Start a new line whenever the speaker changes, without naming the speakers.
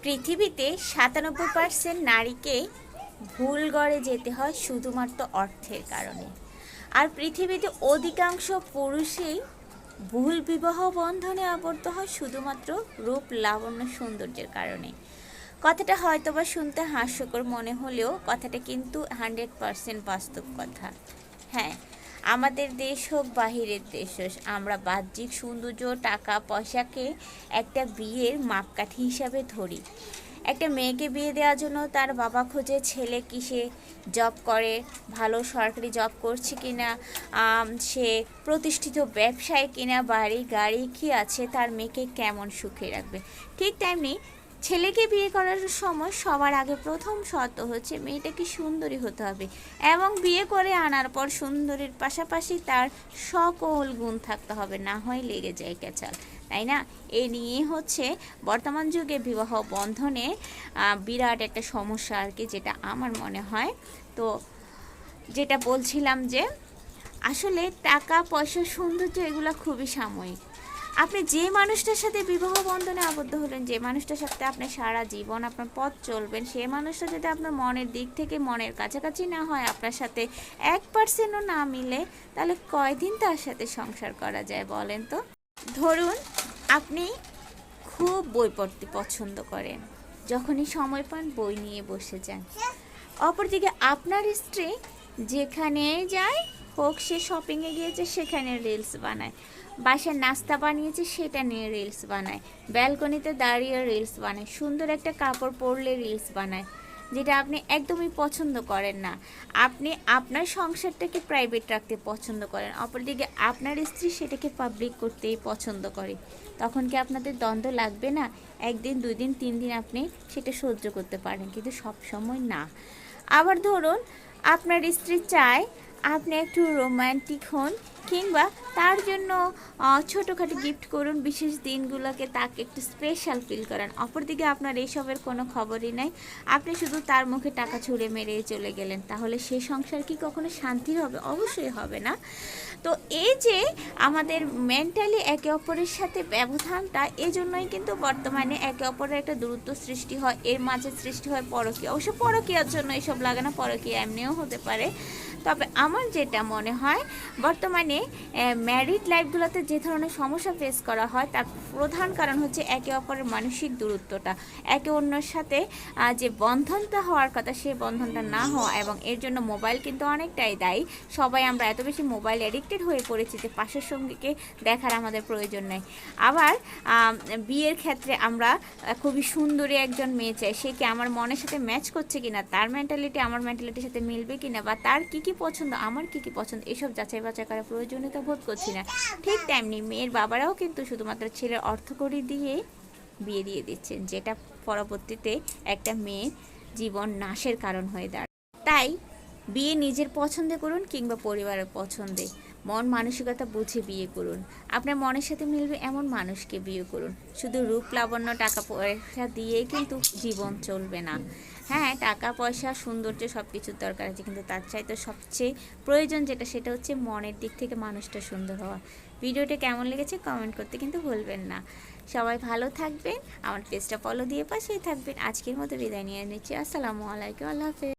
পৃথিবীতে ৯৭% নারীকে ভুল গড়ে যেতে হয় শুধুমাত্র অর্থের কারণে। আর পৃথিবীতে অধিকাংশ পুরুষই ভুল বিবাহ বন্ধনে আবদ্ধ হয় শুধুমাত্র রূপ, লাবণ্য, সৌন্দর্যের কারণে। কথাটা হয়তোবা শুনতে হাস্যকর মনে হলেও কথাটা কিন্তু 100% বাস্তব কথা। হ্যাঁ, আমাদের দেশ হোক বাহিরের দেশ হোক, আমরা বাহ্যিক সৌন্দর্য, টাকা পয়সাকে একটা বিয়ের মাপকাঠি হিসাবে ধরি। একটা মেয়েকে বিয়ে দেওয়ার জন্য তার বাবা খোঁজে ছেলে কিসে জব করে, ভালো সরকারি জব করছে কিনা, সে প্রতিষ্ঠিত ব্যবসায় কিনা, বাড়ি গাড়ি কী আছে, তার মেয়েকে কেমন সুখে রাখবে। ঠিক তেমনি ছেলেকে বিয়ে করার সময় সবার আগে প্রথম শর্ত হচ্ছে মেয়েটাকে সুন্দরী হতে হবে, এবং বিয়ে করে আনার পর সুন্দরীর পাশাপাশি তার সকল গুণ থাকতে হবে, না হয় লেগে যায় ক্যাচাল, তাই না? এ নিয়ে হচ্ছে বর্তমান যুগে বিবাহ বন্ধনে বিরাট একটা সমস্যা আর কি, যেটা আমার মনে হয়। তো যেটা বলছিলাম যে আসলে টাকা পয়সা সৌন্দর্য এগুলো খুবই সাময়িক। আপনি যে মানুষটার সাথে বিবাহ বন্ধনে আবদ্ধ হলেন, যে মানুষটার সাথে আপনি সারা জীবন আপনার পথ চলবেন, সেই মানুষটা যদি আপনার মনের দিক থেকে মনের কাছাকাছি না হয়, আপনার সাথে 1%ও না মিলে, তাহলে কয়দিন তার সাথে সংসার করা যায় বলেন তো? ধরুন আপনি খুব বই পড়তে পছন্দ করেন, যখনই সময় পান বই নিয়ে বসে যান। অপরদিকে আপনার স্ত্রী যেখানে যায় হোক, সে শপিংয়ে গিয়েছে সেখানে রিলস বানায়, বাসার নাস্তা বানিয়েছে সেটা নিয়ে রিলস বানায়, ব্যালকনিতে দাঁড়িয়ে রিলস বানায়, সুন্দর একটা কাপড় পরলে রিলস বানায়, যেটা আপনি একদমই পছন্দ করেন না। আপনি আপনার সংসারটাকে প্রাইভেট রাখতে পছন্দ করেন, অপরদিকে আপনার স্ত্রী সেটাকে পাবলিক করতেই পছন্দ করে। তখন কি আপনাদের দ্বন্দ্ব লাগবে না? একদিন, 2 দিন, 3 দিন আপনি সেটা সহ্য করতে পারেন, কিন্তু সব সময় না। আবার ধরুন আপনার স্ত্রী চায় আপনি একটু রোমান্টিক হন, কিংবা তার জন্য ছোটোখাটো গিফট করুন, বিশেষ দিনগুলোকে তাকে একটু স্পেশাল ফিল করান। অপরদিকে আপনার এইসবের কোনো খবরই নাই, আপনি শুধু তার মুখে টাকা ছুঁড়ে মেরেই চলে গেলেন। তাহলে সেই সংসার কি কখনো শান্তির হবে? অবশ্যই হবে না। তো এই যে আমাদের মেন্টালি একে অপরের সাথে ব্যবধানটা, এজন্যই কিন্তু বর্তমানে একে অপরের একটা দূরত্ব সৃষ্টি হয়, এর মাঝে সৃষ্টি হয় পরকীয়া। অবশ্য পরকীয়ার জন্য এসব লাগে না, পরকীয়া এমনিও হতে পারে। তবে আমার যেটা মনে হয়, বর্তমানে ম্যারিড লাইফগুলোতে যে ধরনের সমস্যা ফেস করা হয়, তার প্রধান কারণ হচ্ছে একে অপরের মানসিক দূরত্বটা, একে অন্যের সাথে যে বন্ধনটা হওয়ার কথা সেই বন্ধনটা না হওয়া, এবং এর জন্য মোবাইল কিন্তু অনেকটাই দায়ী। সবাই আমরা এত বেশি মোবাইল অ্যাডিক্টেড হয়ে পড়েছি যে পাশের সঙ্গীকে দেখার আমাদের প্রয়োজন নেই। আবার বিয়ের ক্ষেত্রে আমরা খুবই সুন্দরী একজন মেয়ে চাই, সে কি আমার মনের সাথে ম্যাচ করছে কিনা, তার মেন্টালিটি আমার মেন্টালিটির সাথে মিলবে কিনা, বা তার কী কী পছন্দ আমার কী কী পছন্দ, এসব যাচাই বাছাই করার প্রয়োজনীয়তা বোধ করছি না। ঠিক তেমনি মেয়ের বাবারাও কিন্তু শুধুমাত্র ছেলের অর্থকড়ি দিয়ে বিয়ে দিয়ে দিচ্ছেন, যেটা পরবর্তীতে একটা মেয়ের জীবন নাশের কারণ হয়ে দাঁড়ায়। তাই বিয়ে নিজের পছন্দে করুন কিংবা পরিবারের পছন্দে, মন মানসিকতা বুঝে বিয়ে করুন। আপনার মনের সাথে মিলবে এমন মানুষকে বিয়ে করুন। শুধু রূপ, লাবণ্য, টাকা পয়সা দিয়েই কিন্তু জীবন চলবে না। হ্যাঁ, টাকা পয়সা সৌন্দর্য সব কিছুর দরকার আছে, কিন্তু তার চাইতে সবচেয়ে প্রয়োজন যেটা, সেটা হচ্ছে মনের দিক থেকে মানুষটা সুন্দর হওয়া। ভিডিওটা কেমন লেগেছে কমেন্ট করতে কিন্তু ভুলবেন না। সবাই ভালো থাকবেন, আমার পেজটা ফলো দিয়ে পাশেই থাকবেন। আজকের মতো বিদায় নিয়ে নিচ্ছি। আসসালামু আলাইকুম, আল্লাহ হাফেজ।